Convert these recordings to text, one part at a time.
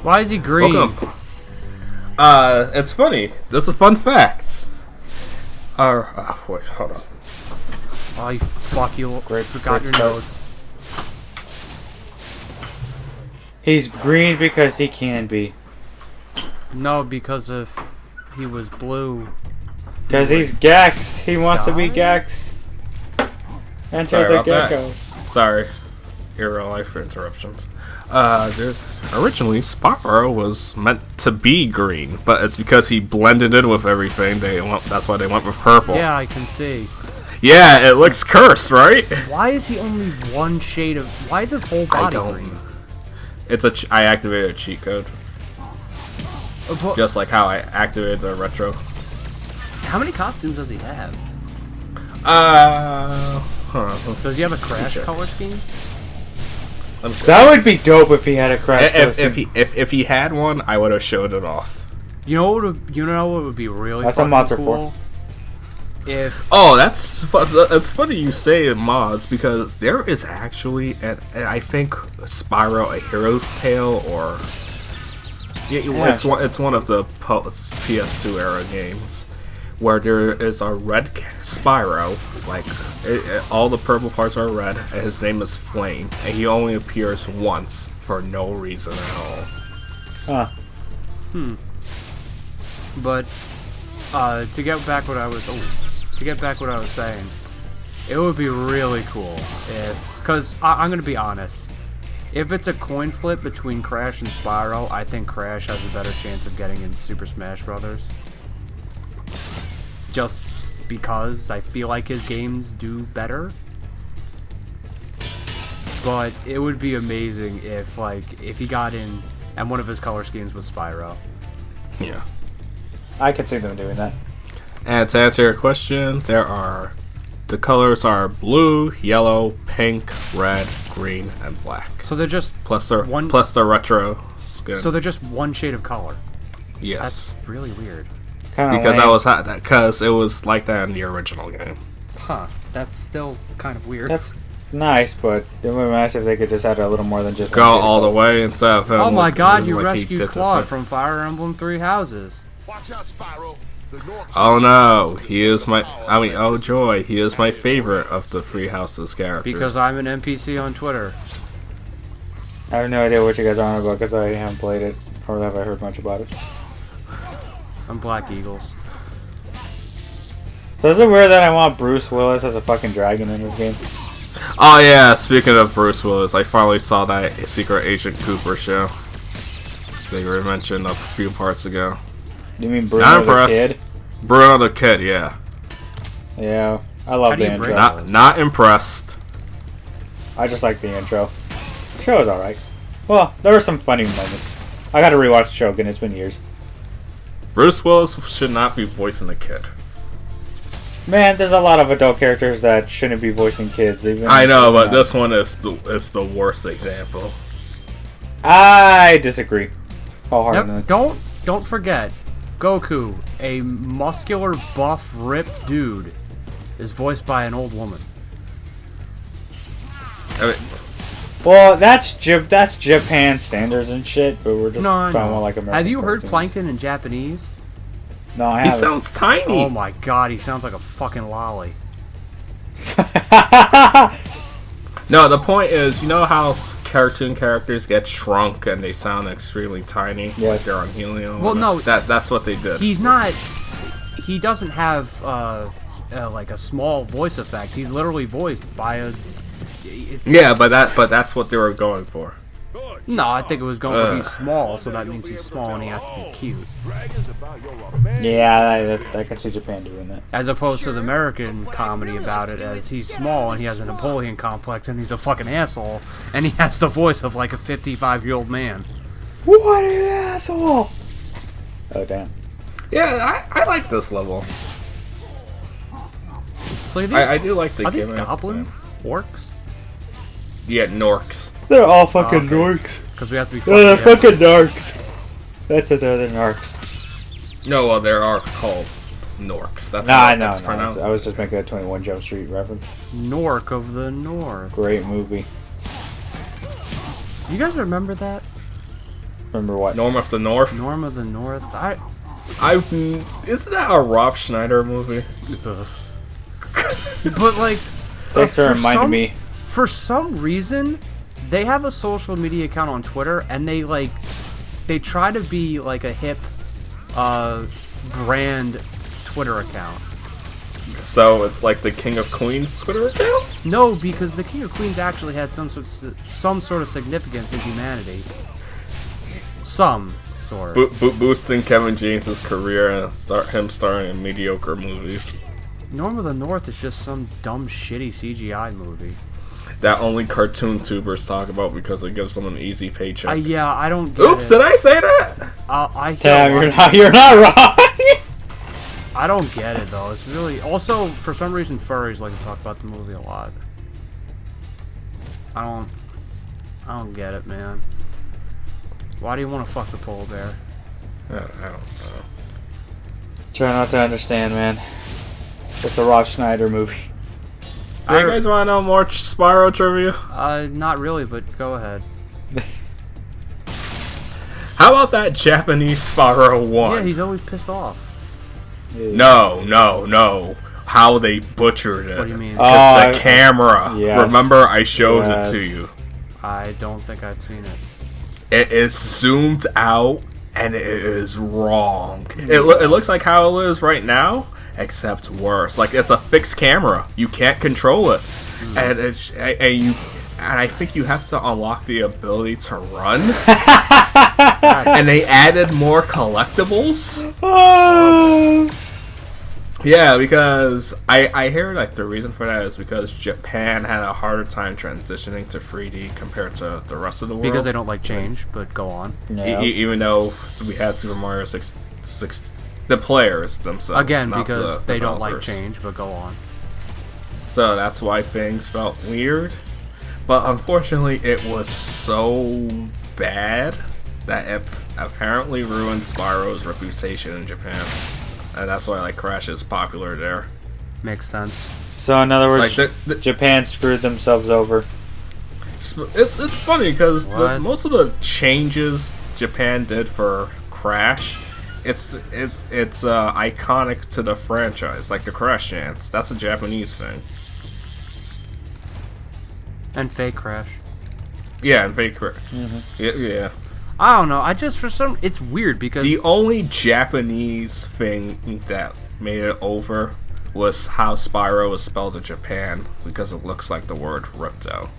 Why is he green? Welcome. It's funny. This is a fun fact. Wait, hold on. Oh, you fuck you. Forgot your notes. He's green because he can be. No, because if he was blue. Because he's Gex. He wants to be Gex. Enter the gecko. Sorry. Your real life interruptions. Originally, Spyro was meant to be green, but it's because he blended in with everything. That's why they went with purple. Yeah, I can see. Yeah, it looks cursed, right? Why is he only one shade of... Why is his whole body green? It's I activated a cheat code. Just like how I activated the retro. How many costumes does he have? Does he have a Crash color scheme? That would be dope if he had a Crash color scheme. If he had one, I would have showed it off. You know what would be really That's fucking a Monster cool? If It's funny you say mods because there is actually I think Spyro a Hero's Tale or it's one of the PS2 era games where there is a red Spyro, like all the purple parts are red, and his name is Flame, and he only appears once for no reason at all. Huh. But to get back what I was saying, it would be really cool if, because I'm gonna be honest, if it's a coin flip between Crash and Spyro, I think Crash has a better chance of getting in Super Smash Brothers. Just because I feel like his games do better. But it would be amazing if he got in and one of his color schemes was Spyro. Yeah. I could see them doing that. And to answer your question, the colors are blue, yellow, pink, red, green, and black. So they're just plus the retro skin. So they're just one shade of color. Yes. That's really weird. Because it was like that in the original game. Huh. That's still kind of weird. That's nice, but it would be nice if they could just add a little more than just go all the way instead of him. Oh my god, you rescued Claude from Fire Emblem Three Houses. Watch out, Spyro. Oh no, he is my... oh joy, he is my favorite of the Three Houses characters. Because I'm an NPC on Twitter. I have no idea what you guys are on about because I haven't played it, or have I heard much about it. I'm Black Eagles. So is it weird that I want Bruce Willis as a fucking dragon in this game? Oh yeah, speaking of Bruce Willis, I finally saw that Secret Agent Cooper show. They were mentioned a few parts ago. You mean Bruno the Kid? Bruno the Kid, yeah. Yeah, I love the intro. Not impressed. I just like the intro. The show is alright. Well, there were some funny moments. I gotta rewatch the show again, it's been years. Bruce Willis should not be voicing the kid. Man, there's a lot of adult characters that shouldn't be voicing kids. Even I know, but this one is the worst example. I disagree. Wholeheartedly. Don't forget, Goku, a muscular, buff, ripped dude, is voiced by an old woman. Well, that's Japan standards and shit, but we're just talking about like American. Have you heard cartoons. Plankton in Japanese? No, I haven't. He sounds tiny. Oh my god, he sounds like a fucking lolly. No, the point is, you know how cartoon characters get shrunk and they sound extremely tiny, like they're on helium. Well, no, that's what they did. He's not. He doesn't have like a small voice effect. He's literally voiced by a. Yeah, but that's what they were going for. No, I think it was going for he's small, so that means he's small and he has to be cute. Yeah, I can see Japan doing that. As opposed to the American comedy about it as he's small and he has a Napoleon complex and he's a fucking asshole and he has the voice of like a 55-year-old man. What an asshole! Oh, damn. Yeah, I like this level. So I do like the gimmick. Are these goblins? Orcs? Yeah, Norks. They're all fucking Norks. Because we have to be they're fucking Norks. That's what they're the Norks. No, well, they are called Norks. That's I was just making a 21 Jump Street reference. Nork of the North. Great movie. You guys remember that? Remember what? Norm of the North. Norm of the North. Isn't that a Rob Schneider movie? But like, Thanks for reminding me. For some reason, they have a social media account on Twitter, and they try to be like a hip, brand Twitter account. So it's like the King of Queens Twitter account? No, because the King of Queens actually had some sort of significance in humanity. Some sort. Boosting Kevin James's career and him starring in mediocre movies. Norm of the North is just some dumb, shitty CGI movie. That only cartoon tubers talk about because it gives them an easy paycheck. Yeah, I don't get Oops, it. did I say that? Damn, you're not wrong. I don't get it though. It's really also for some reason furries like to talk about the movie a lot. I don't get it, man. Why do you want to fuck the polar bear? I don't know. Try not to understand, man. It's a Rob Schneider movie. So you guys want to know more Spyro trivia? Not really, but go ahead. How about that Japanese Spyro 1? Yeah, he's always pissed off. No. How they butchered it. What do you mean? It's the camera. Yes. Remember, I showed it to you. I don't think I've seen it. It is zoomed out, and it is wrong. It looks like how it is right now, except worse. Like, it's a fixed camera. You can't control it. And I think you have to unlock the ability to run. And they added more collectibles. Yeah, because I hear like the reason for that is because Japan had a harder time transitioning to 3D compared to the rest of the world. Because they don't like change, but go on. Yeah. Even though we had Super Mario 6, the players themselves. Again, not because the they don't like developers. change, but go on. So that's why things felt weird. But unfortunately, it was so bad that it apparently ruined Spyro's reputation in Japan. And that's why like Crash is popular there. Makes sense. So in other words, Like Japan screwed themselves over. it's funny because What? most of the changes Japan did for Crash, it's iconic to the franchise, like the Crash dance. That's a Japanese thing. And fake Crash. Yeah, and fake Crash. Yeah. I don't know. I just it's weird because The only Japanese thing that made it over was how Spyro is spelled in Japan because it looks like the word Ripto.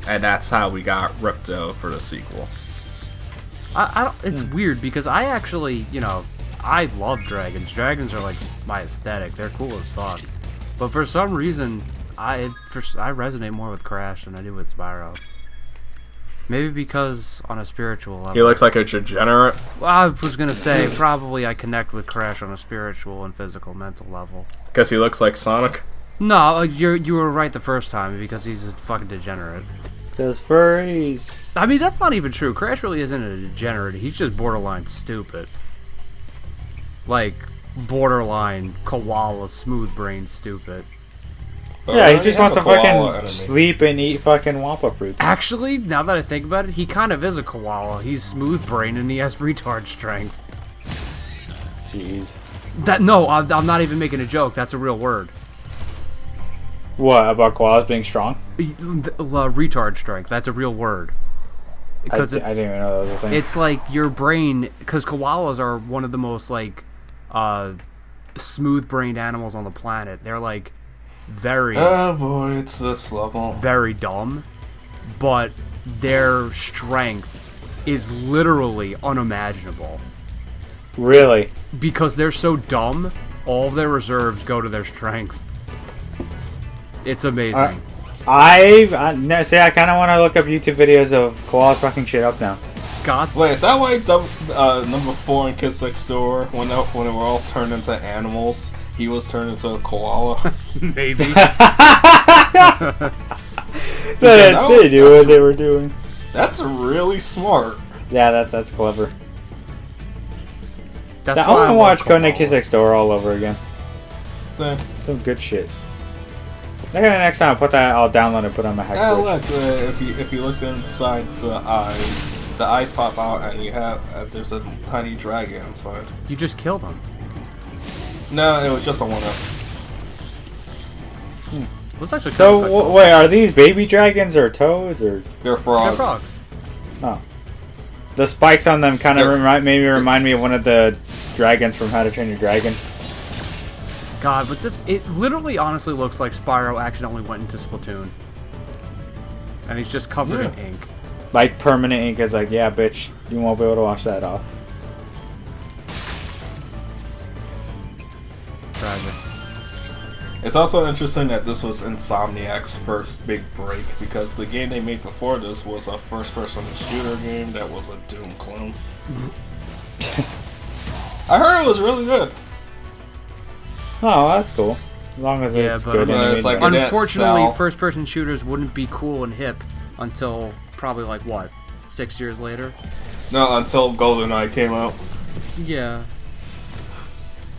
And that's how we got Ripto for the sequel. I don't. It's weird because I actually, I love dragons. Dragons are like my aesthetic. They're cool as fuck. But for some reason, I resonate more with Crash than I do with Spyro. Maybe because on a spiritual level. He looks like a degenerate. Well, I was gonna say probably I connect with Crash on a spiritual and physical, mental level. Because he looks like Sonic. No, you were right the first time because he's a fucking degenerate. Those furries. I mean, that's not even true. Crash really isn't a degenerate. He's just borderline stupid. Like, borderline koala smooth brain stupid. Yeah, he just wants to fucking sleep and eat fucking Wampa fruits. Actually, now that I think about it, he kind of is a koala. He's smooth brain and he has retard strength. Jeez. I'm not even making a joke. That's a real word. What, about koalas being strong? Retard strength. That's a real word. I didn't even know that was a thing. It's like your brain, because koalas are one of the most like smooth-brained animals on the planet. They're like very, Oh boy, it's this level. very dumb, but their strength is literally unimaginable. Really? Because they're so dumb, all of their reserves go to their strength. It's amazing. I kind of want to look up YouTube videos of koalas fucking shit up now. God, Wait, is that why number 4 in Kids Next Door, when they were all turned into animals, he was turned into a koala? maybe. They knew what they were doing. That's really smart. Yeah, that's clever. That's I why want to love watch Codename koalas. Kids Next Door all over again. So, Some good shit. Maybe next time I'll download and put on my hack switch. look, if you look inside the eyes, the eyes pop out, and you have there's a tiny dragon inside. You just killed him. No, it was just a one-up. Let's actually. So wait, are these baby dragons or toads or? They're frogs. They're frogs. Oh, the spikes on them kind of remind me of one of the dragons from How to Train Your Dragon. God, but it literally honestly looks like Spyro accidentally went into Splatoon. And he's just covered in ink. Like permanent ink is like, yeah, bitch, you won't be able to wash that off. Tragic. It's also interesting that this was Insomniac's first big break, because the game they made before this was a first-person shooter game that was a Doom clone. I heard it was really good. Oh, that's cool. As long as it's but good. it's like unfortunately, first-person shooters wouldn't be cool and hip until probably like what, 6 years later? No, until GoldenEye came out. Yeah.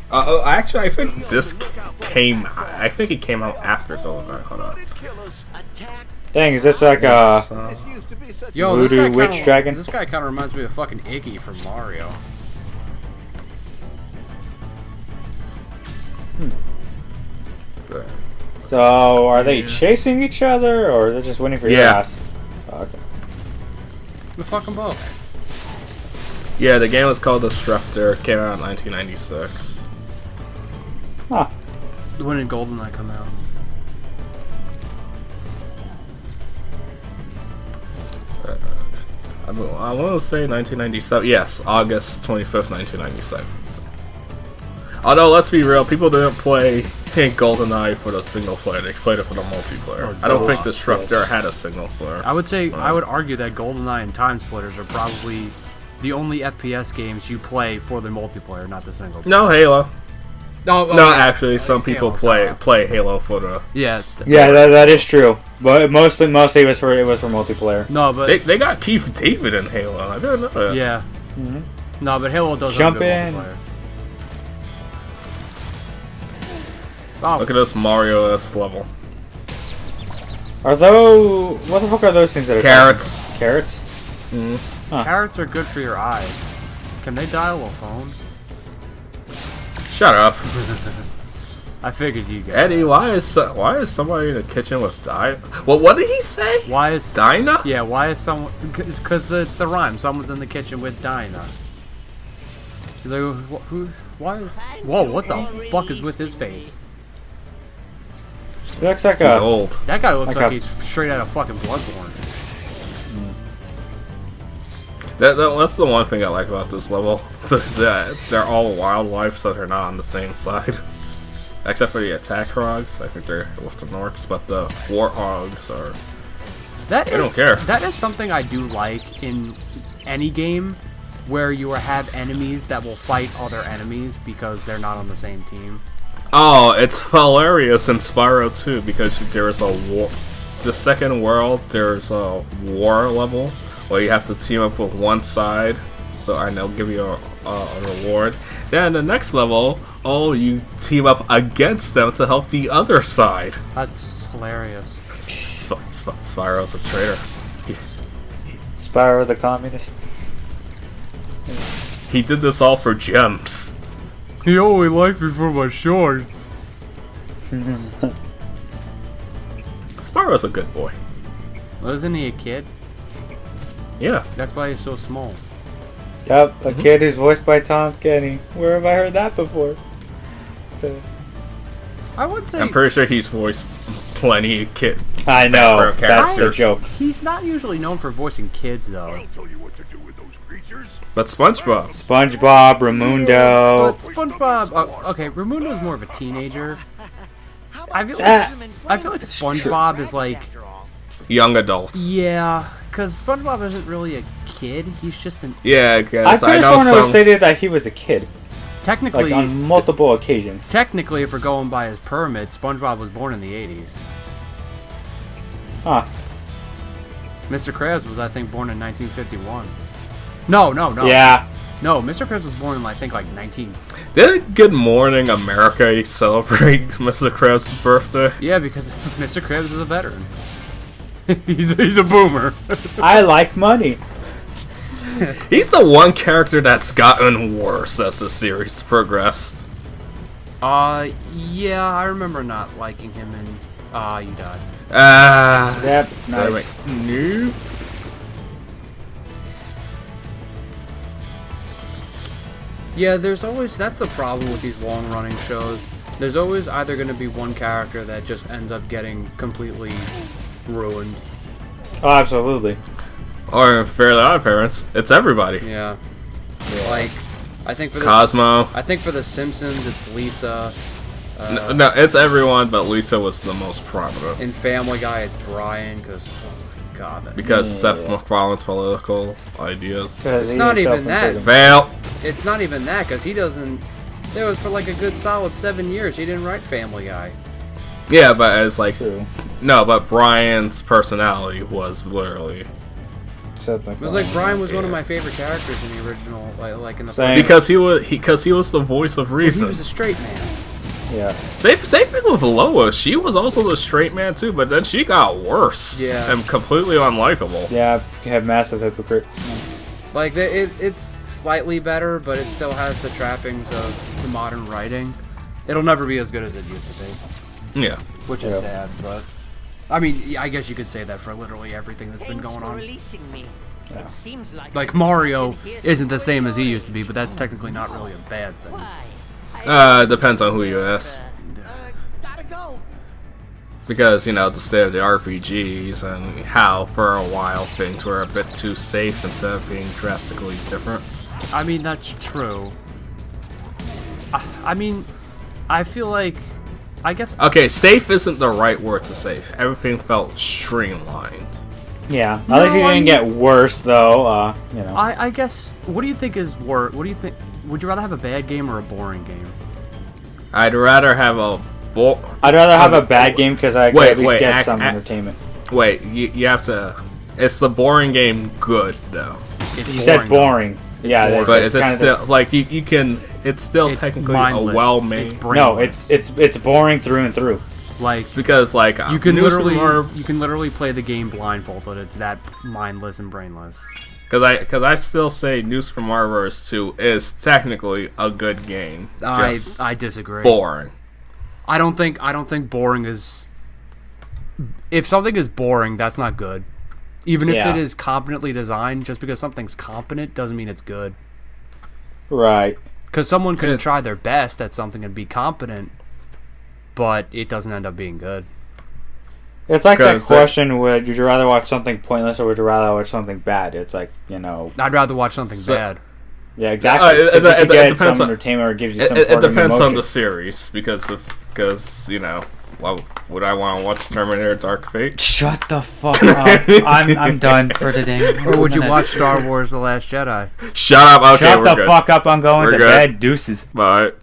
Actually, I think this came. I think it came out after GoldenEye. Hold on. Dang, is this like a Yo, voodoo witch dragon? This guy kind of reminds me of fucking Iggy from Mario. So, are they chasing each other, or they're just winning for your ass? Oh, okay. The fucking both. Yeah, the game was called Destructor. It came out in 1996. Huh. When did GoldenEye come out? I want to say 1997. Yes, August 25th, 1997. Although, let's be real, people didn't play GoldenEye for the single player. They played it for the multiplayer. I don't think Destructor had a single player. I would say, I would argue that GoldenEye and Time Splitters are probably the only FPS games you play for the multiplayer, not the single player. No, Halo. No, actually, some people play Halo for the. Yeah. Yeah, that is true. But mostly it was for multiplayer. No, but they got Keith David in Halo. I didn't know that. Yeah. Mm-hmm. No, but Halo does Jump have good in. multiplayer. Oh. Look at this Mario-esque level. Are those... What the fuck are those things that are... Carrots. Carrots? Mm. Huh. Carrots are good for your eyes. Can they dial a phone? Shut up. I figured you guys. Eddie, why is somebody in the kitchen with Dinah? Well, what did he say? Why is Dinah? Yeah, why is someone? Because it's the rhyme. Someone's in the kitchen with Dinah. He's like, who? Why is? Whoa! What the fuck is with his face? He looks like He's old. That guy looks Like like a- he's straight out of fucking Bloodborne. That's the one thing I like about this level. That they're all wildlife, so they're not on the same side. Except for the attack frogs. I think they're with the Norks, but the warthogs are... They don't care. That is something I do like in any game where you have enemies that will fight other enemies because they're not on the same team. Oh, it's hilarious in Spyro too, because there's a war... The second world, there's a war level where you have to team up with one side, and they'll give you a reward. Then the next level, you team up against them to help the other side. That's hilarious. Spyro's a traitor. Spyro the Communist. He did this all for gems. He only liked me for my shorts. Spyro's a good boy. Wasn't he a kid? Yeah. That's why he's so small. Yep, a kid who's voiced by Tom Kenny. Where have I heard that before? I would say I'm pretty sure he's voiced plenty of kids. I know, that's the characters. joke. he's not usually known for voicing kids, though. But SpongeBob. SpongeBob, Raimundo. But SpongeBob, okay, Raimundo's more of a teenager. I feel like SpongeBob is like, Young adults. yeah, because SpongeBob isn't really a kid. He's just an Yeah, I guys. could I have know sworn it was some. stated that he was a kid, technically. like on multiple occasions. Technically, if we're going by his pyramid, SpongeBob was born in the 80s. Huh. Mr. Krabs was, I think, born in 1951. No. Yeah. No, Mr. Krabs was born in, I think, like 19... Did Good Morning America celebrate Mr. Krabs' birthday? Yeah, because Mr. Krabs is a veteran. he's a boomer. I like money. He's the one character that's gotten worse as the series progressed. Yeah, I remember not liking him in... you died. Yep, nice. Nope. Yeah, there's always... That's the problem with these long-running shows. There's always either going to be one character that just ends up getting completely ruined. Oh, absolutely. Or in Fairly Odd Parents, it's everybody. Yeah. Like, I think for Cosmo. I think for The Simpsons, it's Lisa. No, it's everyone, but Lisa was the most prominent. In Family Guy, it's Brian, because... Oh my god. Because Seth MacFarlane's political ideas. It's not even that. Fail. It's not even that, because he doesn't... It was for like a good solid 7 years. He didn't write Family Guy. Yeah, but it's like... True. No, but Brian's personality was literally... It was like Brian was one of my favorite characters in the original, like in the... Same. Because he was the voice of reason. He was a straight man. Yeah. Same thing with Lois. She was also the straight man too, but then she got worse. Yeah. And completely unlikable. Yeah, you have massive hypocrite. Like, it's slightly better, but it still has the trappings of the modern writing. It'll never be as good as it used to be. Yeah. Which is sad, but... I mean, I guess you could say that for literally everything that's been going on. Yeah. It seems Like, Mario isn't the same as he used to be, but that's technically not really a bad thing. Depends on who you ask. Gotta go. Because, you know, the state of the RPGs and how, for a while, things were a bit too safe instead of being drastically different. I mean, that's true. I mean, I feel like... I guess... Okay, safe isn't the right word to say. Everything felt streamlined. Yeah. At least you didn't get worse, though. You know. I guess... What do you think is worse? What do you think... Would you rather have a bad game or a boring game? I'd rather have a... I'd rather have a bad game because I could at least get some entertainment. Wait, you have to... It's the boring game good, though. You said boring. Yeah, but is it still... Like, you can... It's still technically mindless. a well-made... No, it's boring through and through. Like... Because, like... You can literally play the game blindfolded. It's that mindless and brainless. Because I still say New Super Mario Bros. 2 is technically a good game. I disagree. Boring. I don't think boring is... If something is boring, that's not good. Even if it is competently designed, just because something's competent doesn't mean it's good. Right. Because someone can try their best at something and be competent, but it doesn't end up being good. It's like that question, would you rather watch something pointless or would you rather watch something bad? It's like, you know... I'd rather watch something bad. Yeah, exactly. It depends on entertainment or gives you some it depends emotion. on the series, because you know, well, would I want to watch Terminator Dark Fate? Shut the fuck up. I'm done for today. Or would you watch Star Wars The Last Jedi? Shut up, okay, Shut we're the good. fuck up, I'm going to bed. Deuces. Bye.